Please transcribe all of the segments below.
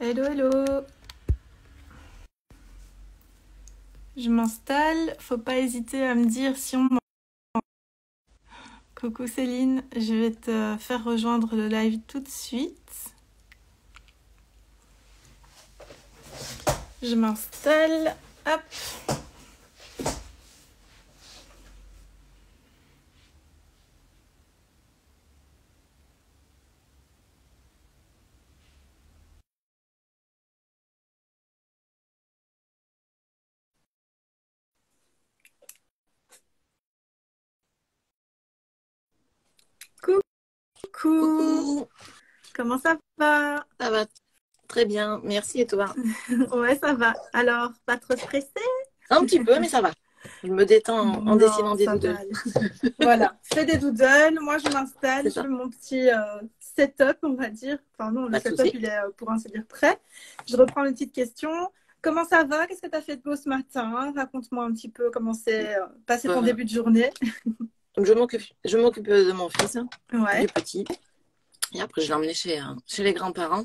Hello, hello. Je m'installe. Faut pas hésiter à me dire si on m'entend. Coucou Céline, je vais te faire rejoindre le live tout de suite. Je m'installe. Hop. Coucou. Coucou, Comment ça va? ça va très bien, merci et toi? Ouais, ça va. Alors, pas trop stressé? Un petit peu, mais ça va. Je me détends en Non, dessinant des ça va doodles. aller. Voilà, fais des doodles. Moi, je m'installe. C'est Je ça, fais mon petit setup, on va dire. Enfin, non, le pas de setup, souci. il est, pour ainsi dire, prêt. Je reprends les petites questions. Comment ça va? Qu'est-ce que tu as fait de beau ce matin? Raconte-moi un petit peu comment s'est passé ton Euh, début de journée. donc je m'occupe de mon fils, du Ouais. petit. Et après, je l'ai emmené chez les grands-parents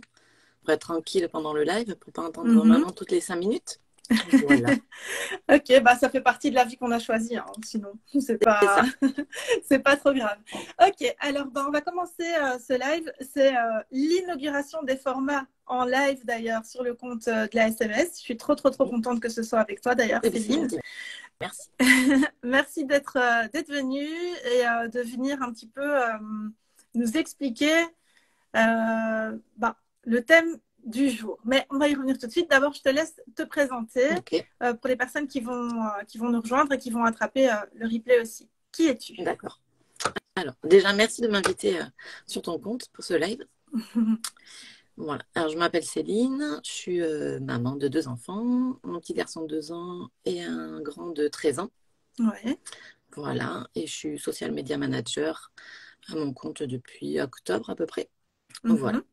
pour être tranquille pendant le live, pour pas entendre Mhm. maman toutes les 5 minutes. Voilà, Ok, bah ça fait partie de la vie qu'on a choisie, hein. Sinon, c'est c'est pas, ça. c'est pas trop grave. Ok, alors bah, on va commencer ce live. C'est l'inauguration des formats en live d'ailleurs sur le compte de la SMS. Je suis trop contente que ce soit avec toi d'ailleurs, Eh bien, c'est Céline. gentil, merci. Merci d'être venue et de venir un petit peu nous expliquer bah, le thème du jour. Mais on va y revenir tout de suite. D'abord, je te laisse te présenter Ok, pour les personnes qui vont nous rejoindre et qui vont attraper le replay aussi. Qui es-tu? d'accord. Alors, déjà, merci de m'inviter sur ton compte pour ce live. Voilà. Alors, je m'appelle Céline, je suis maman de 2 enfants, un petit garçon de 2 ans et un grand de 13 ans. Ouais. Voilà. Et je suis social media manager à mon compte depuis octobre à peu près. Voilà. Mhm.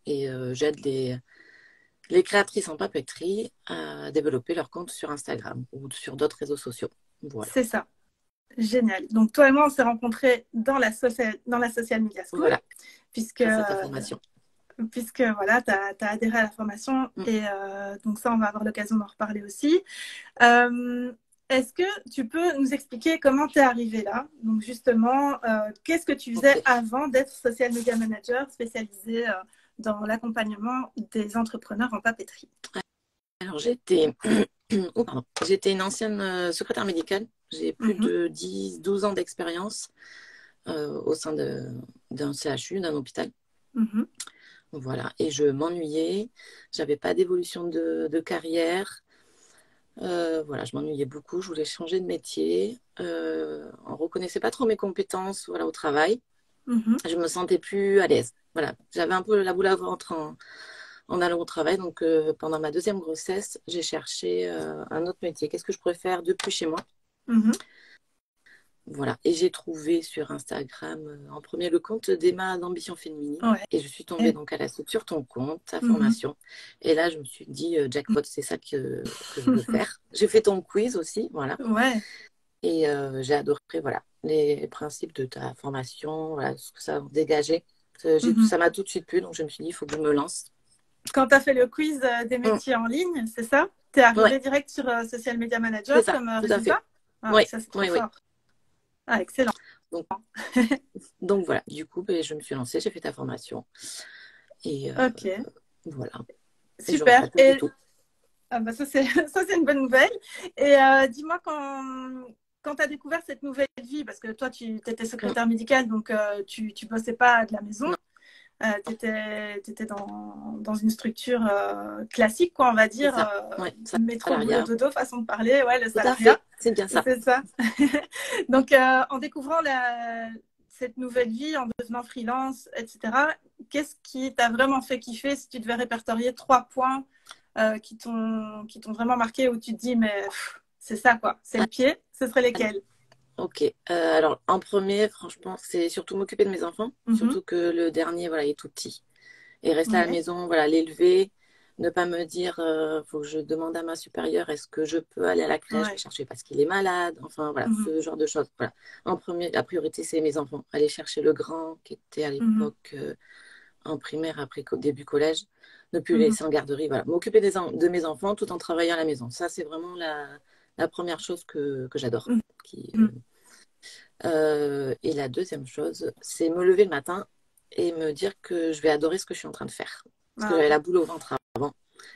Et j'aide les créatrices en papeterie à développer leur compte sur Instagram ou sur d'autres réseaux sociaux. Voilà. C'est ça. Génial. Donc, toi et moi, on s'est rencontrés dans la Social Media School, Voilà. puisque, Grâce à ta formation. puisque voilà, tu as adhéré à la formation. Mm. Et donc, ça, on va avoir l'occasion d'en reparler aussi. Euh, Est-ce que tu peux nous expliquer comment tu es arrivé là? Donc justement, qu'est-ce que tu faisais Ok. avant d'être social media manager spécialisé dans l'accompagnement des entrepreneurs en papeterie? Alors, j'étais oh, pardon. J'étais une ancienne secrétaire médicale. J'ai plus Mhm, de 10-12 ans d'expérience au sein d'un CHU, d'un hôpital. mhm, Voilà. Et je m'ennuyais. J'avais pas d'évolution de carrière. Voilà, je m'ennuyais beaucoup. Je voulais changer de métier. On reconnaissait pas trop mes compétences, voilà, au travail. mhm. Je me sentais plus à l'aise. Voilà. J'avais un peu la boule à ventre en allant au travail. Donc, pendant ma deuxième grossesse, j'ai cherché un autre métier. Qu'est-ce que je préfère depuis chez moi? Mhm. Voilà. Et j'ai trouvé sur Instagram en premier le compte d'Emma d'Ambition Féminine. Ouais. Et je suis tombée donc à la suite sur ton compte, ta Mhm. formation. Et là, je me suis dit, jackpot, c'est ça que je veux faire. J'ai fait ton quiz aussi, voilà. Ouais. Et j'ai adoré, voilà, les principes de ta formation, voilà, ce que ça dégageait. Mhm. Ça m'a tout de suite plu, donc je me suis dit, il faut que je me lance. Quand tu as fait le quiz des Mm. métiers en ligne, c'est ça? Tu es Ouais, arrivé direct sur Social Media c'est Manager ça, comme tout à fait. résultat? Ah, Oui, ça, c'est trop oui, oui. fort. Ah, excellent. Donc, donc voilà, du coup, ben, je me suis lancée, j'ai fait ta formation. Et Ok, voilà. Et je super. regrette pas du Et tout. ah bah ça, c'est ça, c'est une bonne nouvelle. Et dis-moi, quand tu as découvert cette nouvelle vie, parce que toi, tu étais Mm. secrétaire médicale, donc tu ne bossais pas de la maison, Non, tu étais dans une structure classique, quoi, on va c'est dire, ça. Ouais, métro, boulot, salariat. dodo, façon de parler, ouais, le Tout à salariat, fait, c'est bien ça. c'est ça. Donc, en découvrant cette nouvelle vie, en devenant freelance, etc., qu'est-ce qui t'a vraiment fait kiffer si tu devais répertorier 3 points qui t'ont vraiment marqué où tu te dis, mais c'est ça, quoi, c'est le pied, ce serait lesquels? Ok. Alors, en premier, franchement, c'est surtout m'occuper de mes enfants. Mhm. Surtout que le dernier, voilà, il est tout petit. Et rester à la Ouais. maison, voilà, l'élever, ne pas me dire, faut que je demande à ma supérieure, est-ce que je peux aller à la crèche le Ouais. chercher parce qu'il est malade, enfin voilà, Mhm. ce genre de choses. Voilà. En premier, la priorité, c'est mes enfants. Aller chercher le grand qui était à Mhm. l'époque en primaire, après début collège, ne plus les Mhm. laisser en garderie. Voilà. M'occuper de mes enfants tout en travaillant à la maison. Ça, c'est vraiment la première chose que j'adore. Mhm. Et la deuxième chose, c'est me lever le matin et me dire que je vais adorer ce que je suis en train de faire. Parce que Ah j'avais oui, la boule au ventre avant.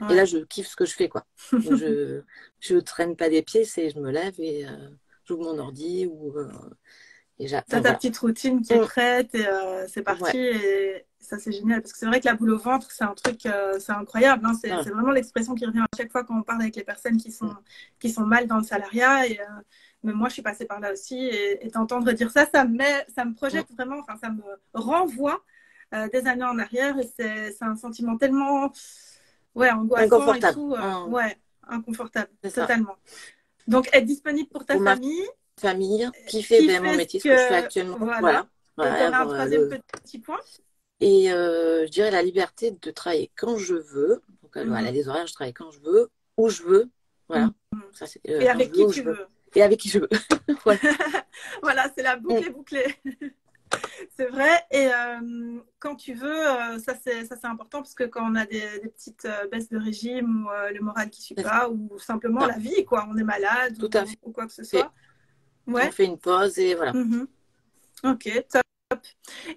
Et là, ouais. je kiffe ce que je fais, quoi. Donc, je traîne pas des pieds, c'est je me lève et j'ouvre mon ordi T'as enfin, ta voilà. petite routine qui est prête et c'est Ouais. parti. Et ça, c'est génial. Parce que c'est vrai que la boule au ventre, c'est un truc, c'est incroyable. Hein. Voilà. C'est vraiment l'expression qui revient à chaque fois quand on parle avec les personnes qui sont mal dans le salariat. Et, mais moi, je suis passée par là aussi. Et t'entendre dire ça, ça me projette vraiment, enfin, ça me renvoie des années en arrière. Et c'est un sentiment tellement ouais, angoissant et Inconfortable. tout. Ouais, inconfortable, C'est ça. totalement. Donc, être disponible pour ta Pour ma famille, famille, qui fait qui ben, mon fait ce métier, ce que je fais que. actuellement. Voilà. Voilà. Et tu Voilà, aurais un avoir, troisième petit point? Et je dirais la liberté de travailler quand je veux. Donc, voilà, Mhm. les horaires, je travaille quand je veux, où je veux. Voilà. Mhm. Ça, c'est Et quand je avec veux, qui où tu je veux. veux. Et avec qui je veux. Voilà. Voilà, c'est la Mm. boucle est bouclée. C'est vrai. Et quand tu veux, ça c'est important parce que quand on a des petites baisses de régime ou le moral qui ne suit C'est pas ou simplement ça. la vie, quoi, on est malade Tout à ou quoi que ce fait. soit. On Ouais. fait une pause et voilà. Mhm. Ok, top.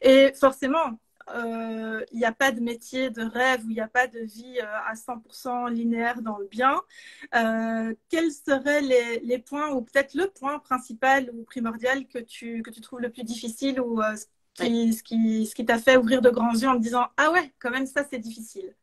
Et forcément, il n'y a pas de métier de rêve ou il n'y a pas de vie à 100% linéaire dans le bien. Quels seraient les points ou peut-être le point principal ou primordial que tu trouves le plus difficile ou Ouais. ce qui t'a fait ouvrir de grands yeux en te disant ah ouais, quand même ça c'est difficile.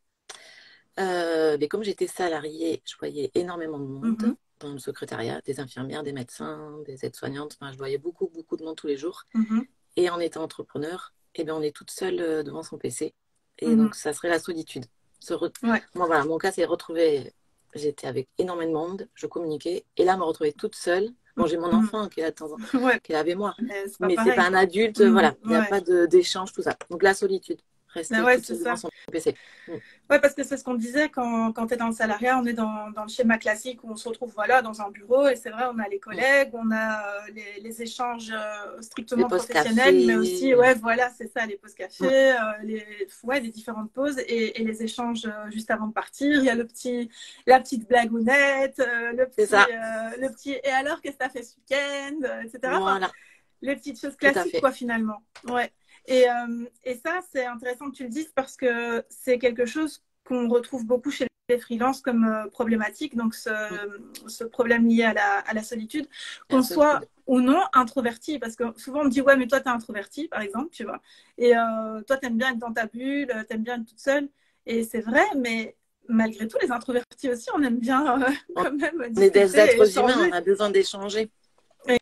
Mais comme j'étais salariée, je voyais énormément de Mhm, monde dans le secrétariat, des infirmières, des médecins, des aides-soignantes. Enfin, je voyais beaucoup, beaucoup de monde tous les jours. mhm, Et en étant entrepreneur, eh bien, on est toute seule devant son PC. Et mhm. donc, ça serait la solitude. Ouais. Moi, voilà, mon cas, c'est retrouver. J'étais avec énormément de monde, je communiquais. Et là, me retrouver toute seule. Bon, j'ai mon Mhm. enfant qui est là de temps en Ouais, qui est avec moi. mais c'est pas Mais c'est pas pareil un quoi. adulte, Mhm, voilà. Il n'y a ouais. pas d'échange, tout ça. Donc, la solitude. Mais Rester ouais, toute c'est seule devant ça. son PC. Mm. Ouais, parce que c'est ce qu'on disait quand tu es dans le salariat, on est dans le schéma classique où on se retrouve voilà, dans un bureau et c'est vrai, on a les Mm. collègues, on a les échanges Les strictement postes professionnels, mais café. aussi, ouais, voilà, c'est ça, les pauses Mm. café, ouais, les différentes pauses et les échanges juste avant de partir. Il y a la petite blagounette, C'est ça. le petit et alors, qu'est-ce que tu as fait ce week-end, etc. Enfin, Voilà. les petites choses Tout à classiques, fait. quoi, finalement. Ouais. Et ça, c'est intéressant que tu le dises parce que c'est quelque chose qu'on retrouve beaucoup chez les freelances comme problématique, donc Mm. ce problème lié à la solitude, Et la qu'on soit solitude. ou non introverti, parce que souvent on me dit ouais mais toi t'es introverti par exemple, tu vois, et toi t'aimes bien être dans ta bulle, t'aimes bien être toute seule, et c'est vrai, mais malgré tout les introvertis aussi on aime bien On quand même on est des discuter et êtres humains, on échanger. a besoin d'échanger.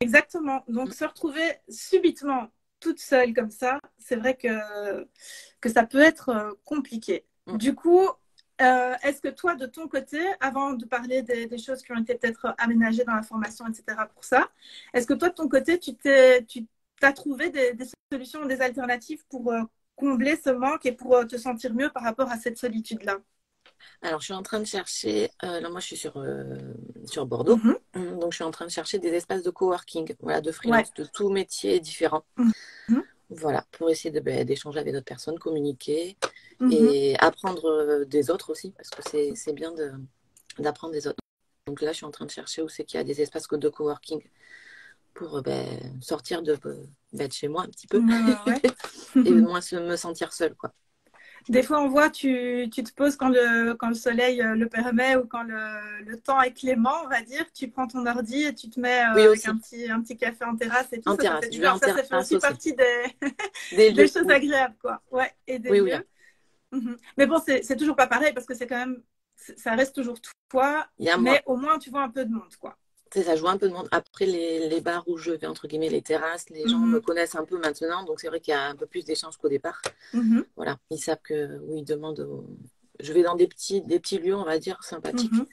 Exactement. Donc, Mm. se retrouver subitement toute seule comme ça, c'est vrai que ça peut être compliqué. Mm. Du coup, est-ce que toi, de ton côté, avant de parler des choses qui ont été peut-être aménagées dans la formation, etc., pour ça, est-ce que toi, de ton côté, tu as trouvé des solutions, des alternatives pour combler ce manque et pour te sentir mieux par rapport à cette solitude-là? Alors, je suis en train de chercher, là, moi, je suis sur Bordeaux. Mhm. Donc, je suis en train de chercher des espaces de coworking, voilà, de Ouais. freelance, de tout métier différent. Mhm. Voilà, pour essayer d'échanger avec d'autres personnes, communiquer Mhm. et apprendre des autres aussi, parce que c'est bien d'apprendre des autres. Donc là, je suis en train de chercher où c'est qu'il y a des espaces de coworking pour sortir de chez moi un petit peu Ouais. et moins me sentir seule, quoi. Des fois, on voit, tu te poses quand le soleil le permet ou quand le temps est clément, on va dire. Tu prends ton ordi et tu te mets Oui, avec aussi, un petit café en terrasse et tout. en Ça fait terrasse. du Je vais bien. en Ça fait terrasse aussi aussi. partie Des des lieux, choses oui. agréables, quoi. Ouais, et des Oui, oui. lieux. Mhm. Mais bon, c'est toujours pas pareil parce que c'est quand même, ça reste toujours toi, Il y a moi. mais au moins, tu vois un peu de monde, quoi. Tu sais, ça joue un peu de monde. Après, les bars où je vais, entre guillemets, les terrasses, les gens me Mhm. connaissent un peu maintenant. Donc, c'est vrai qu'il y a un peu plus d'échanges qu'au départ. Mhm. Voilà. Ils savent que, oui, ils demandent. Je vais dans des petits lieux, on va dire, sympathiques. Mhm.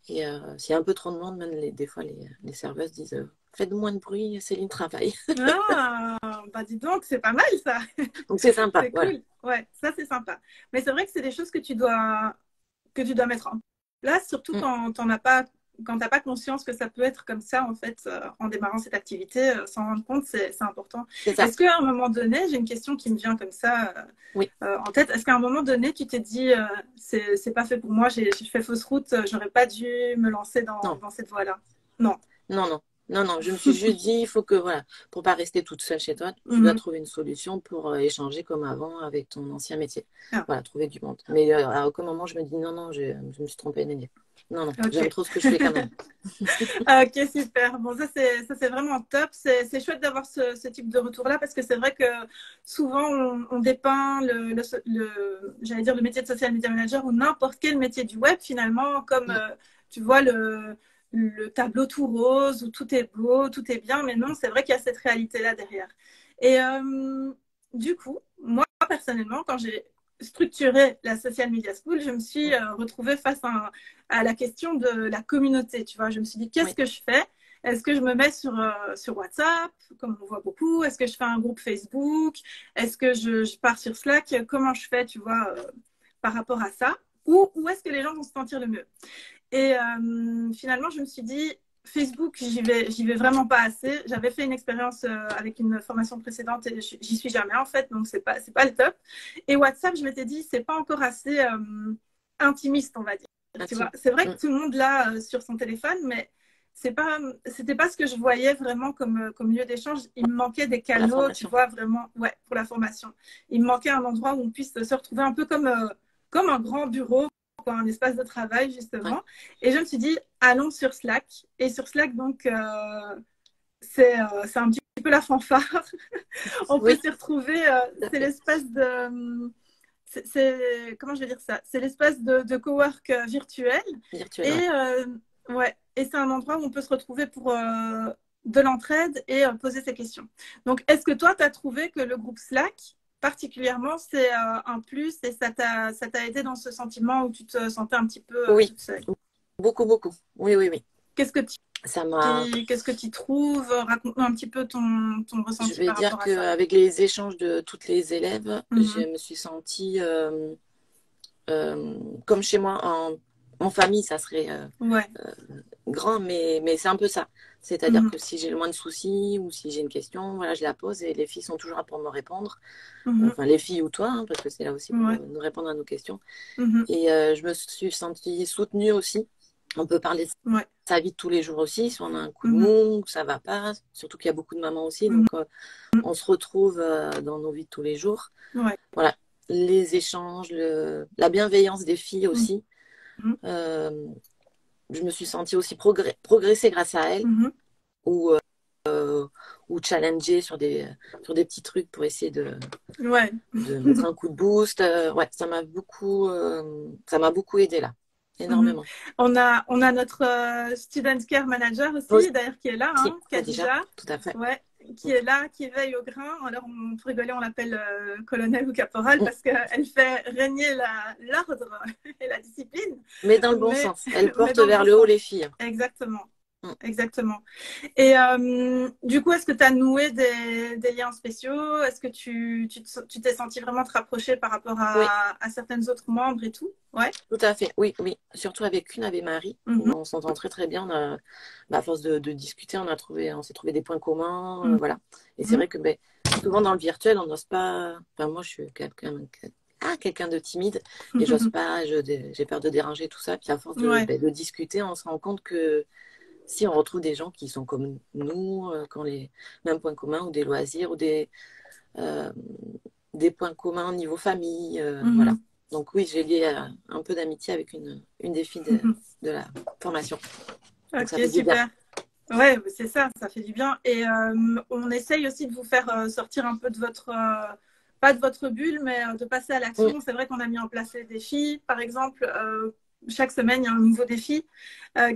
Et s'il y a un peu trop de monde, même des fois, les serveuses disent faites moins de bruit, Céline travaille. Ah, bah dis donc, c'est pas mal ça. Donc, c'est sympa. C'est Voilà. cool. Ouais, ça c'est sympa. Mais c'est vrai que c'est des choses que tu dois mettre en place, surtout Mm. quand t'en as pas quand t'as pas conscience que ça peut être comme ça, en fait, en démarrant cette activité, s'en rendre compte, c'est important. Est-ce qu'à un moment donné, j'ai une question qui me vient comme ça oui. En tête, est-ce qu'à un moment donné, tu t'es dit, c'est pas fait pour moi, j'ai fait fausse route, j'aurais pas dû me lancer dans cette voie-là? Non. Non, je me suis juste dit, il faut que, voilà, pour pas rester toute seule chez toi, tu dois trouver une solution pour échanger comme avant avec ton ancien métier. Voilà, trouver du monde. Mais à aucun moment, je me dis, non, je me suis trompée, Néné. Non, j'aime trop ce que je fais quand même. Ok, super. Bon, ça c'est vraiment top. C'est chouette d'avoir ce type de retour-là parce que c'est vrai que souvent on dépeint j'allais dire le métier de social media manager ou n'importe quel métier du web finalement comme tu vois le tableau tout rose où tout est beau, tout est bien, mais non, c'est vrai qu'il y a cette réalité-là derrière. Et du coup, moi personnellement, quand j'ai structuré la Social Media School, je me suis retrouvée face à la question de la communauté. Tu vois, je me suis dit, qu'est-ce que je fais? Est-ce que je me mets sur WhatsApp, comme on voit beaucoup? Est-ce que je fais un groupe Facebook? Est-ce que je pars sur Slack? Comment je fais, tu vois, par rapport à ça? Où est-ce que les gens vont se sentir le mieux? Et finalement, je me suis dit, Facebook, j'y vais vraiment pas assez. J'avais fait une expérience avec une formation précédente et j'y suis jamais en fait, donc c'est pas le top. Et WhatsApp, je m'étais dit, c'est pas encore assez intimiste, on va dire. Tu vois, c'est vrai que tout le monde l'a sur son téléphone, mais c'était pas ce que je voyais vraiment comme lieu d'échange. Il me manquait des canaux, tu vois, vraiment, ouais, pour la formation. Il me manquait un endroit où on puisse se retrouver un peu comme un grand bureau, un espace de travail justement. Et je me suis dit, allons sur Slack. Et sur Slack, donc, c'est un petit peu la fanfare. On peut s'y retrouver. C'est l'espace de... comment je vais dire ça? C'est l'espace de cowork virtuel. Et, et c'est un endroit où on peut se retrouver pour de l'entraide et poser ses questions. Donc, est-ce que toi, tu as trouvé que le groupe Slack, particulièrement, c'est un plus et ça t'a aidé dans ce sentiment où tu te sentais un petit peu toute seule? Beaucoup. Oui. Qu'est-ce que tu trouves? Raconte-nous un petit peu ton ressenti. Je vais dire qu'avec les échanges de toutes les élèves, je me suis sentie comme chez moi en famille, ça serait grand, mais c'est un peu ça. C'est-à-dire que si j'ai le moins de soucis ou si j'ai une question, voilà, je la pose et les filles sont toujours là pour me répondre. Enfin, les filles ou toi, hein, parce que c'est là aussi pour nous répondre à nos questions. Et je me suis sentie soutenue aussi. On peut parler de sa vie de tous les jours aussi, si on a un coup de mou, ça va pas. Surtout qu'il y a beaucoup de mamans aussi, donc on se retrouve dans nos vies de tous les jours. Voilà, les échanges, la bienveillance des filles aussi. Je me suis sentie aussi progresser grâce à elles ou challenger sur des petits trucs pour essayer de mettre un coup de boost. Ça m'a beaucoup aidé là, énormément. On a notre student care manager aussi, d'ailleurs, qui est là, hein, Khadija. Tout à fait. Qui est là, qui veille au grain. Alors, on peut rigoler, on l'appelle colonel ou caporal parce qu'elle fait régner l'ordre et la discipline. Mais dans le bon sens. Elle porte vers le haut les filles. Exactement. Exactement. Et du coup, est-ce que tu as noué des liens spéciaux? Est-ce que tu t'es senti vraiment te rapprocher par rapport à certaines autres membres et tout? Ouais. Tout à fait, oui. Surtout avec une, avec Marie. On s'entend très très bien. À force de discuter, on s'est trouvé des points communs. Voilà. Et c'est vrai que souvent dans le virtuel, on n'ose pas. Enfin, moi, je suis quelqu'un de timide et j'ose pas, j'ai peur de déranger tout ça. Puis à force de discuter, on se rend compte que si on retrouve des gens qui sont comme nous, qui ont les mêmes points communs ou des loisirs ou des points communs au niveau famille, voilà. Donc oui, j'ai lié un peu d'amitié avec une des filles de la formation. Donc, ok, super. Ouais, c'est ça fait du bien. Et on essaye aussi de vous faire sortir un peu de votre, pas de votre bulle, mais de passer à l'action. C'est vrai qu'on a mis en place les défis, par exemple. Chaque semaine, il y a un nouveau défi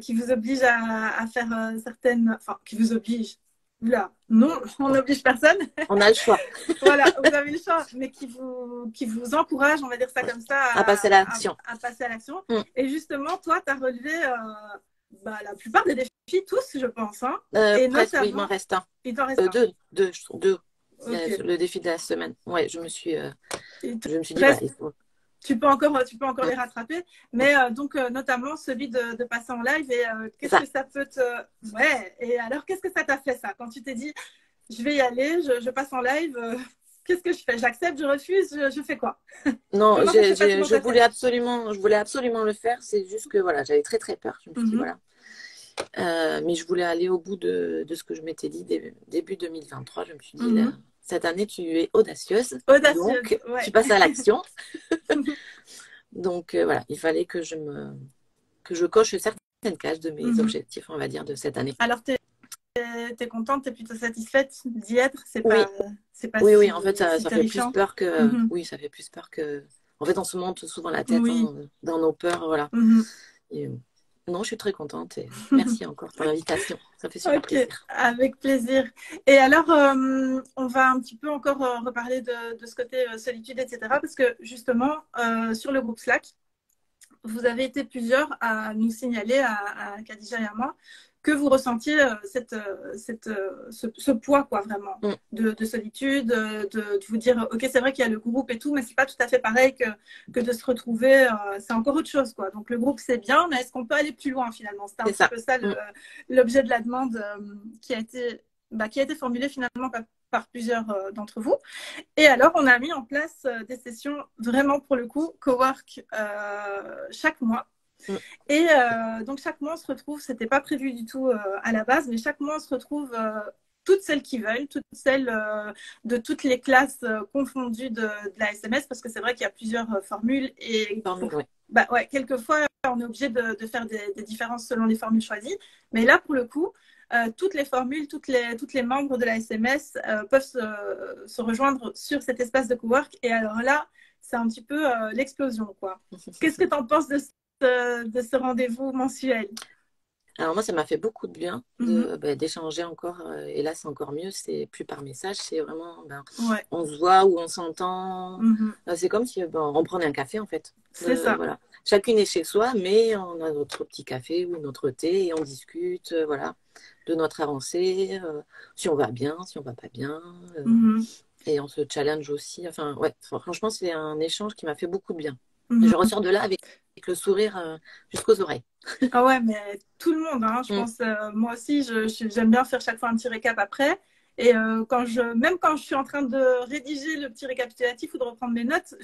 qui vous oblige à faire certaines... Enfin, qui vous oblige. Là, non, on n'oblige personne. On a le choix. Voilà, vous avez le choix, mais qui vous encourage, on va dire ça comme ça, à passer à l'action. À passer à l'action. Et justement, toi, tu as relevé la plupart des défis, tous, je pense. Hein. Et presque, oui, il m'en reste un. Il t'en reste un. Deux. Okay. Le défi de la semaine. Ouais, je me suis dit, tu peux encore les rattraper. Mais donc, notamment celui de passer en live. Et qu'est-ce que ça peut te... Ouais, et alors, qu'est-ce que ça t'a fait, ça? Quand tu t'es dit, je vais y aller, je passe en live, qu'est-ce que je fais? J'accepte, je refuse, je fais quoi? Non, Comment ça s'est passé dans je ta voulais tête? absolument le faire. C'est juste que voilà, j'avais très très peur. Je me suis dit, voilà. Mais je voulais aller au bout de ce que je m'étais dit début 2023. Je me suis dit, là, cette année, tu es audacieuse. Donc, ouais. tu passes à l'action. Donc, voilà, il fallait que je coche certaines cases de mes objectifs, on va dire, de cette année. Alors, t'es contente, t'es plutôt satisfaite d'y être? C'est Oui. pas Oui, en fait, ça si fait plus peur que... Oui, ça fait plus peur que... En fait, on se monte souvent la tête dans nos peurs, voilà. Et, non, je suis très contente et merci encore pour l'invitation. Ça fait super plaisir. Avec plaisir. Et alors, on va un petit peu encore reparler de ce côté solitude, etc. Parce que justement, sur le groupe Slack, vous avez été plusieurs à nous signaler, à Khadija et à moi, que vous ressentiez ce poids, quoi, vraiment, de solitude, de vous dire, OK, c'est vrai qu'il y a le groupe et tout, mais c'est pas tout à fait pareil que de se retrouver, c'est encore autre chose, quoi. Donc, le groupe, c'est bien, mais est-ce qu'on peut aller plus loin, finalement? C'était un petit peu ça l'objet de la demande qui a été formulée finalement par plusieurs d'entre vous. Et alors, on a mis en place des sessions vraiment, pour le coup, cowork chaque mois. Et donc, chaque mois, on se retrouve, c'était pas prévu du tout à la base, mais chaque mois, on se retrouve toutes celles qui veulent, toutes celles de toutes les classes confondues de la SMS, parce que c'est vrai qu'il y a plusieurs formules. Et quelquefois, on est obligé de faire des différences selon les formules choisies. Mais là, pour le coup, toutes les formules, toutes les membres de la SMS peuvent se rejoindre sur cet espace de cowork. Et alors là, c'est un petit peu l'explosion, quoi. Qu'est-ce que tu en penses de ce rendez-vous mensuel? Alors moi, ça m'a fait beaucoup de bien d'échanger encore. Et là, c'est encore mieux. C'est plus par message. C'est vraiment, on se voit ou on s'entend. C'est comme si on prenait un café, en fait. C'est ça. Voilà. Chacune est chez soi, mais on a notre petit café ou notre thé et on discute voilà, de notre avancée, si on va bien, si on va pas bien. Et on se challenge aussi. Enfin, ouais, franchement, c'est un échange qui m'a fait beaucoup de bien. Je ressors de là avec le sourire jusqu'aux oreilles. Ah ouais, mais tout le monde, hein, je pense. Moi aussi, j'aime bien faire chaque fois un petit récap après. Et même quand je suis en train de rédiger le petit récapitulatif ou de reprendre mes notes,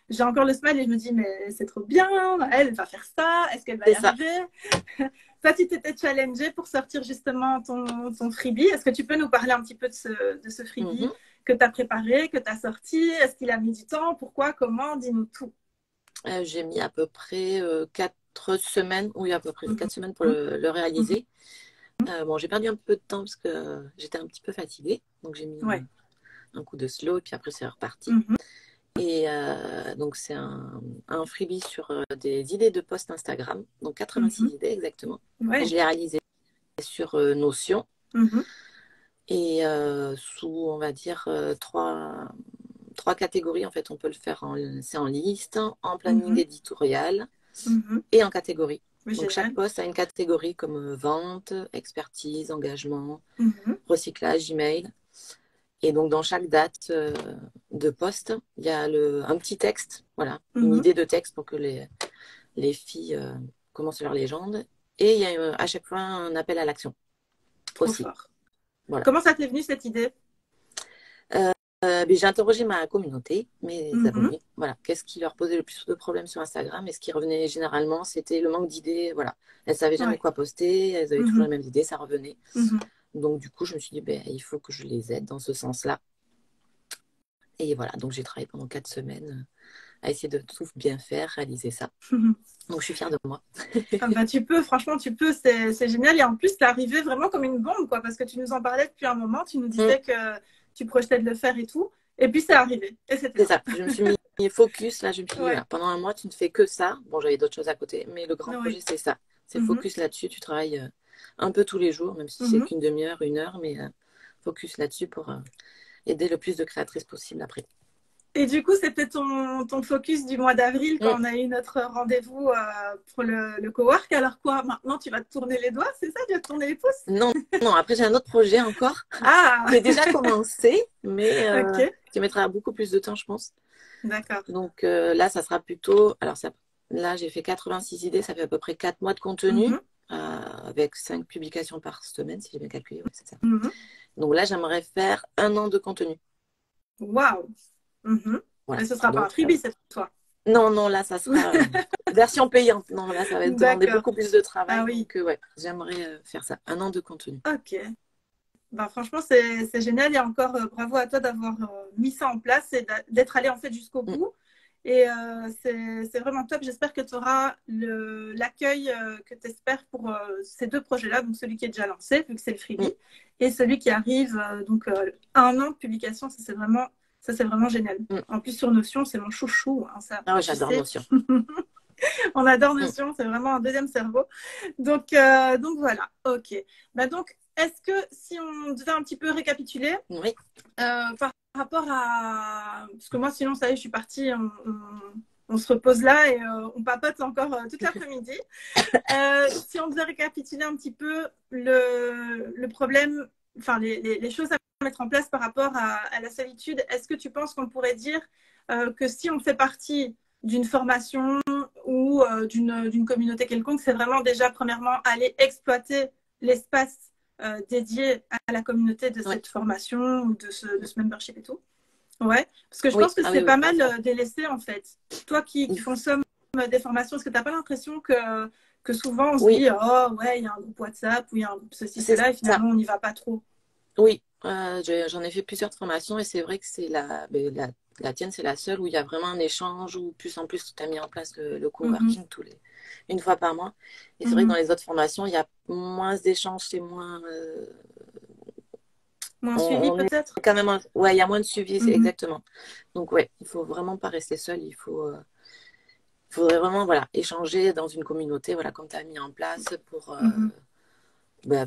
j'ai encore le smile et je me dis, mais c'est trop bien, elle va faire ça, est-ce qu'elle va y arriver? Toi, tu t'étais challengée pour sortir justement ton freebie. Est-ce que tu peux nous parler un petit peu de ce freebie que tu as préparé, que tu as sorti? Est-ce qu'il a mis du temps? Pourquoi? Comment? Dis-nous tout. J'ai mis à peu près 4 semaines, oui, à peu près 4 semaines pour le réaliser. Bon, j'ai perdu un peu de temps parce que j'étais un petit peu fatiguée. Donc, j'ai mis un coup de slow et puis après, c'est reparti. Et donc, c'est un freebie sur des idées de post Instagram. Donc, 86 idées exactement. Et je l'ai réalisé sur Notion. Et sous, on va dire, trois catégories. En fait, on peut le faire c'est en liste, en planning éditorial et en catégorie. Donc, chaque poste a une catégorie comme vente, expertise, engagement, recyclage, email. Et donc, dans chaque date de poste, il y a un petit texte, voilà, une idée de texte pour que les filles commencent leur légende. Et il y a à chaque fois un appel à l'action aussi. Fort. Voilà. Comment ça t'est venu cette idée? J'ai interrogé ma communauté, mes abonnés. Voilà, qu'est-ce qui leur posait le plus de problèmes sur Instagram? Et ce qui revenait généralement, c'était le manque d'idées. Voilà, elles ne savaient jamais quoi poster, elles avaient toujours les mêmes idées, ça revenait. Donc du coup, je me suis dit, il faut que je les aide dans ce sens-là. Et voilà, donc j'ai travaillé pendant 4 semaines à essayer de tout bien faire, réaliser ça. Donc je suis fière de moi. Franchement, tu peux, c'est génial. Et en plus, c'est arrivé vraiment comme une bombe, quoi, parce que tu nous en parlais depuis un moment, tu nous disais que tu projetais de le faire et tout. Et puis c'est arrivé. C'est ça. Je me suis mis focus. Là, je me suis dit, voilà, pendant un mois, tu ne fais que ça. Bon, j'avais d'autres choses à côté, mais le grand projet, c'est ça. C'est focus là-dessus. Tu travailles un peu tous les jours, même si c'est qu'une demi-heure, 1 heure, mais focus là-dessus pour aider le plus de créatrices possible après. Et du coup, c'était ton focus du mois d'avril quand on a eu notre rendez-vous pour le cowork. Alors quoi, maintenant, tu vas te tourner les doigts, c'est ça? Tu vas te tourner les pouces? Non, après, j'ai un autre projet encore. J'ai déjà commencé, mais qui mettra beaucoup plus de temps, je pense. D'accord. Donc là, ça sera plutôt. Alors, là, j'ai fait 86 idées, ça fait à peu près 4 mois de contenu, Mhm. avec 5 publications par semaine, si j'ai bien calculé. Ouais, c'est ça. Mhm. Donc là, j'aimerais faire 1 an de contenu. Waouh. Mhm. Voilà. Mais ce sera pas un Donc, freebie cette fois. non, non, là, ça sera version payante. Non, là, ça va demander D'accord. beaucoup plus de Ah travail. oui. Donc, ouais, j'aimerais faire ça. 1 an de contenu. Ok. Ben, franchement, c'est génial. Et encore, bravo à toi d'avoir mis ça en place et d'être allé en fait jusqu'au Mm, bout. Et c'est vraiment top. J'espère que tu auras l'accueil que tu espères pour ces deux projets-là. Donc, celui qui est déjà lancé, vu que c'est le mm, freebie, et celui qui arrive, donc 1 an de publication. Ça, c'est vraiment génial. mm. En plus, sur Notion, c'est mon chouchou, hein, ça, Ah ouais, tu j'adore sais. Notion. On adore Mm. Notion, c'est vraiment un deuxième cerveau. Donc voilà, ok. Bah donc, est-ce que si on devait un petit peu récapituler Oui. par rapport à... Parce que moi, sinon, ça y est, je suis partie, on se repose là et on papote encore toute l'après-midi. Si on devait récapituler un petit peu le problème, enfin les choses à mettre en place par rapport à la solitude, est-ce que tu penses qu'on pourrait dire que si on fait partie d'une formation ou d'une communauté quelconque, c'est vraiment déjà premièrement aller exploiter l'espace dédié à la communauté de Ouais. cette formation ou de ce membership et tout. Ouais, parce que je Oui. pense que Ah c'est oui, oui, pas mal à fond. délaissé en fait. Toi qui consommes des formations, est-ce que tu n'as pas l'impression que souvent on se Oui, dit oh ouais, il y a un groupe WhatsApp ou il y a un groupe ceci, c'est cela et ça. finalement on n'y va pas trop. Oui, j'en ai fait plusieurs formations et c'est vrai que c'est la tienne, c'est la seule où il y a vraiment un échange, où plus en plus tu as mis en place le Mhm, coworking une fois par mois. Et c'est vrai que dans mhm. les autres formations, il y a moins d'échanges, c'est moins. Moins suivi On est peut-être. quand même. Ouais, il y a moins de suivi, c'est Mhm, exactement. Donc, ouais, il faut vraiment pas rester seul, il faudrait vraiment voilà, échanger dans une communauté, voilà, comme tu as mis en place mhm,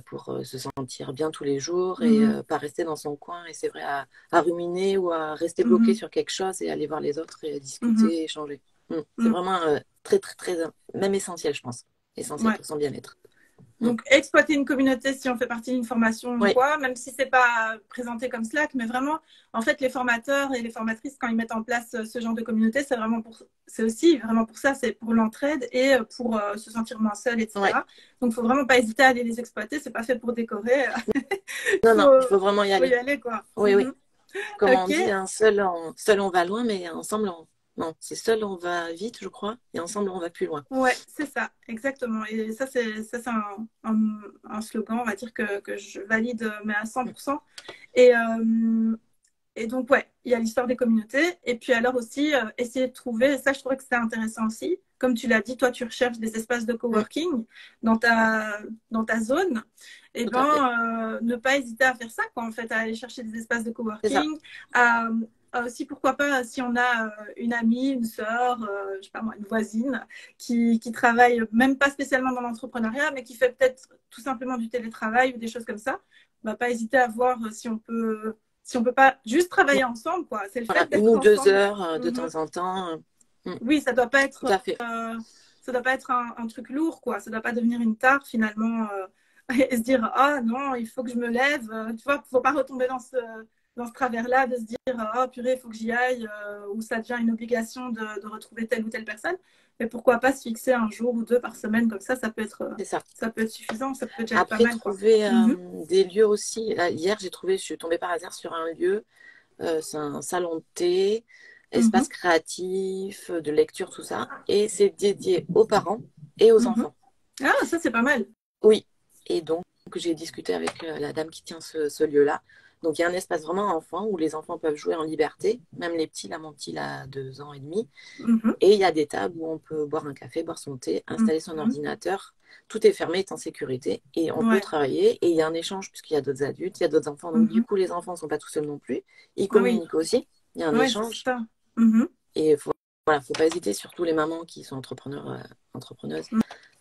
pour se sentir bien tous les jours et mhm, pas rester dans son coin. Et c'est vrai, à ruminer ou à rester bloqué mhm, sur quelque chose et aller voir les autres et mhm, discuter, échanger. C'est mhm. vraiment très, très, très, même essentiel, je pense. Essentiel Ouais. pour son bien-être. Mm. Donc, exploiter une communauté si on fait partie d'une formation ou Oui, quoi, même si c'est pas présenté comme Slack, mais vraiment, en fait, les formateurs et les formatrices, quand ils mettent en place ce genre de communauté, c'est aussi vraiment pour ça, c'est pour l'entraide et pour se sentir moins seul, ouais. etc. Donc, faut vraiment pas hésiter à aller les exploiter. C'est pas fait pour décorer. Non, non, faut, il faut vraiment y faut y aller. aller, quoi. Oui, oui. Mhm. Comme on Ok. dit, hein, seul on va loin, mais ensemble on. Non, c'est seul on va vite, je crois, et ensemble on va plus loin. Ouais, c'est ça, exactement. Et ça, c'est un slogan, on va dire, que je valide, mais à Mm. 100%. Et, euh, Et donc, ouais, il y a l'histoire des communautés. Et puis alors aussi, essayer de trouver, et ça je trouvais que c'était intéressant aussi, comme tu l'as dit, toi tu recherches des espaces de Mm. coworking dans ta zone, et Tout à fait. ne pas hésiter à faire ça, quoi, en fait, à aller chercher des espaces de C'est ça. coworking, à aussi, pourquoi pas, si on a une amie, une sœur, je sais pas moi, une voisine, qui travaille même pas spécialement dans l'entrepreneuriat, mais qui fait peut-être tout simplement du télétravail ou des choses comme ça, bah, pas hésiter à voir si on peut pas juste travailler ensemble, quoi. C'est le Voilà, fait 1 ou 2 d'être ensemble. heures de Mhm. temps en temps. Oui, ça doit pas Tout être, à fait. ça doit pas être un truc lourd, quoi. Ça doit pas devenir une tare finalement et se dire ah non, il faut que je me lève. Tu vois, faut pas retomber dans ce travers-là de se dire ah purée, il faut que j'y aille ou ça devient une obligation de retrouver telle ou telle personne. Mais pourquoi pas se fixer un jour ou deux par semaine comme ça peut être C'est ça. suffisant, ça peut déjà être pas Après, mal, quoi. trouver Mhm. des lieux aussi. Là, hier, je suis tombée par hasard sur un lieu. C'est un salon de thé, Mhm. espace créatif, de lecture, tout ça. Et c'est dédié aux parents et aux Mhm. enfants. Ah, ça c'est pas mal. Oui. Et donc, j'ai discuté avec la dame qui tient ce lieu-là. Donc, il y a un espace vraiment enfant où les enfants peuvent jouer en liberté, même les petits. Là, mon petit, il a 2 ans et demi. Mhm. Et il y a des tables où on peut boire un café, boire son thé, installer son Mhm. ordinateur. Tout est fermé, est en sécurité. Et on peut Ouais. travailler. Et il y a un échange puisqu'il y a d'autres adultes, il y a d'autres enfants. Donc, du Mhm. coup, les enfants ne sont pas tout seuls non plus. Ils Ah oui, communiquent aussi. Il y a un ouais, c'est échange. ça. Mhm. Et voilà, faut pas hésiter, surtout les mamans qui sont entrepreneuses,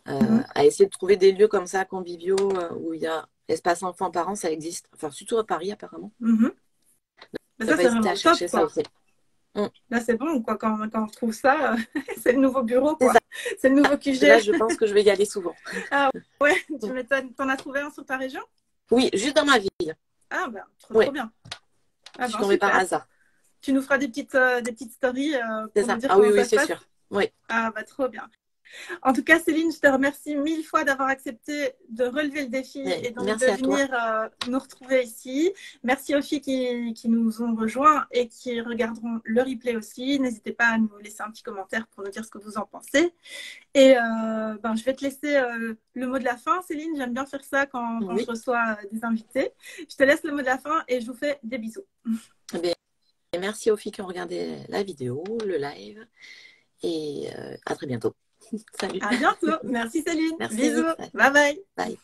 Mhm. à essayer de trouver des lieux comme ça, conviviaux, où il y a espace enfants-parents, ça existe. Enfin, surtout à Paris, apparemment. Mhm. Mais Ne ça, pas c'est hésiter à vraiment top, chercher ça quoi. aussi. Mm. Là, c'est bon, quoi. Quand on trouve ça, c'est le nouveau bureau, C'est quoi. ça. C'est le nouveau Parce que là, QG. je pense que je vais y aller souvent. Ah ouais, tu Mm. m'étonnes. T'en as trouvé un sur ta région? Oui, juste dans ma ville. Ah ben, trop, Oui, trop bien. je Ah suis ben, tombée par super. hasard. tu nous feras des petites stories C'est pour ça. nous dire Ah oui, comment oui, ça se c'est passe. sûr. Oui. Ah, bah, trop bien. En tout cas, Céline, je te remercie mille fois d'avoir accepté de relever le défi et donc de Merci à toi. venir nous retrouver ici. Merci aux filles qui nous ont rejoints et qui regarderont le replay aussi. N'hésitez pas à nous laisser un petit commentaire pour nous dire ce que vous en pensez. Et je vais te laisser le mot de la fin, Céline. J'aime bien faire ça quand je reçois des invités. Je te laisse le mot de la fin et je vous fais des bisous. Eh bien, merci aux filles qui ont regardé la vidéo, le live. Et à très bientôt. Salut. À bientôt. Merci Céline. Merci. Bisous. Bye bye. Bye.